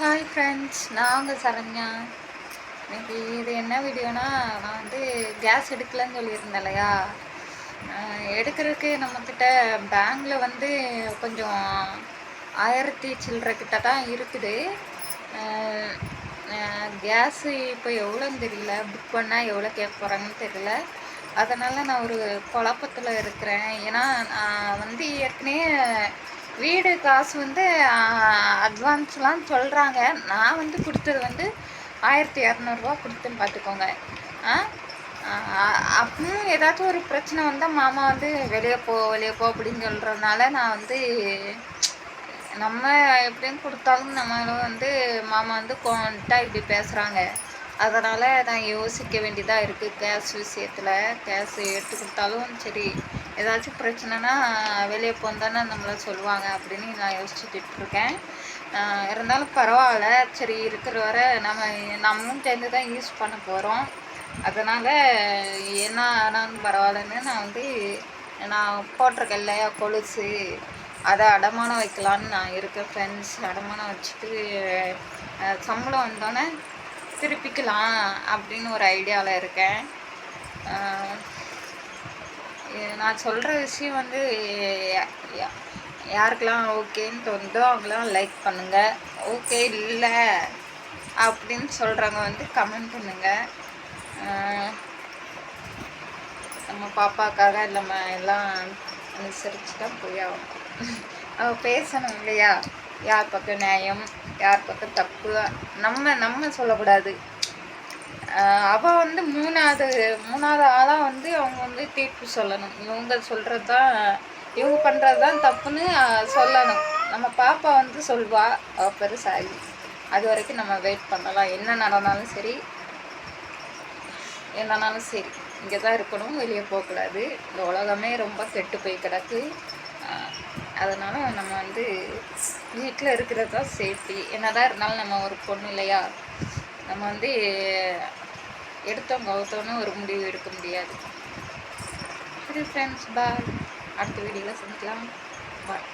Hi friends, நான் உங்கள் சரண்யா. இன்னைக்கு இது என்ன வீடியோனா, நான் வந்து கேஸ் எடுக்கலன்னு சொல்லியிருந்தேன் இல்லையா. எடுக்கிறதுக்கு நம்மக்கிட்ட பேங்கில் வந்து கொஞ்சம் 1000 சில்லற கிட்ட தான் இருக்குது. கேஸு இப்போ எவ்வளோன்னு தெரியல, புக் பண்ணால் எவ்வளோ கேட்க போகிறாங்கன்னு தெரியல. அதனால் நான் ஒரு குழப்பத்தில் இருக்கிறேன். ஏன்னா நான் வந்து ஏற்கனவே வீடு காசு வந்து அட்வான்ஸ்லாம் சொல்கிறாங்க. நான் வந்து கொடுத்தது வந்து 1200 கொடுத்துன்னு பார்த்துக்கோங்க. அப்பவும் ஏதாச்சும் ஒரு பிரச்சனை வந்தால் மாமா வந்து வெளியே போ அப்படின்னு சொல்கிறதுனால நான் வந்து நம்ம எப்படின்னு கொடுத்தாலும் நம்மளும் வந்து மாமா வந்து கொண்டா இப்படி பேசுகிறாங்க. அதனால் நான் யோசிக்க வேண்டியதாக இருக்குது. கேஸ் விஷயத்தில் கேஸ் எடுத்து கொடுத்தாலும் சரி, ஏதாச்சும் பிரச்சனைனா வெளியே போந்தானே நம்மளை சொல்லுவாங்க அப்படின்னு நான் யோசிச்சுட்ருக்கேன். இருந்தாலும் பரவாயில்ல, சரி இருக்கிற வரை நம்மளும் சேர்ந்து தான் யூஸ் பண்ண போகிறோம். அதனால் என்ன ஆனாலும் பரவாயில்லன்னு நான் வந்து போட்டிருக்கேன் இல்லையா கொலுசு, அதை அடமானம் வைக்கலான்னு நான் இருக்கேன் ஃப்ரெண்ட்ஸ். அடமானம் வச்சுட்டு சம்பளம் வந்தோடனே திருப்பிக்கலாம் அப்படின்னு ஒரு ஐடியாவில் இருக்கேன். நான் சொல்கிற விஷயம் வந்து யாருக்கெல்லாம் ஓகேன்னு தோணுதோ அவங்களாம் லைக் பண்ணுங்கள். ஓகே இல்லை அப்படின்னு சொல்கிறவங்க வந்து கமெண்ட் பண்ணுங்கள். நம்ம பாப்பாக்காக நம்ம எல்லாம் அனுசரித்து தான் போய் ஆகணும். அவள் பேசணும் இல்லையா, யார் பக்கம் நியாயம் யார் பக்கம் தப்பு நம்ம சொல்லக்கூடாது. அவள் வந்து மூணாவது ஆளாக வந்து அவங்க வந்து தீர்ப்பு சொல்லணும். இவங்க சொல்கிறது தான், இவங்க பண்ணுறது தான் தப்புன்னு சொல்லணும். நம்ம பாப்பா வந்து சொல்வா, அவள் பெருசாகி அது வரைக்கும் நம்ம வெயிட் பண்ணலாம். என்ன நடந்தாலும் சரி, என்னன்னாலும் சரி, இங்கே தான் இருக்கணும், வெளியே போகக்கூடாது. இந்த உலகமே ரொம்ப கெட்டு போய் கிடக்கு. அதனால் நம்ம வந்து வீட்டில் இருக்கிறது தான் சேஃப்டி. என்னதான் இருந்தாலும் நம்ம ஒரு பொண்ணு இல்லையா, நம்ம வந்து எடுத்தோம் கவுத்தோன்னு ஒரு முடிவு எடுக்க முடியாது. சரி ஃப்ரெண்ட்ஸ், பாய். அடுத்த வீடியோவில் சந்திக்கலாம். பாய்.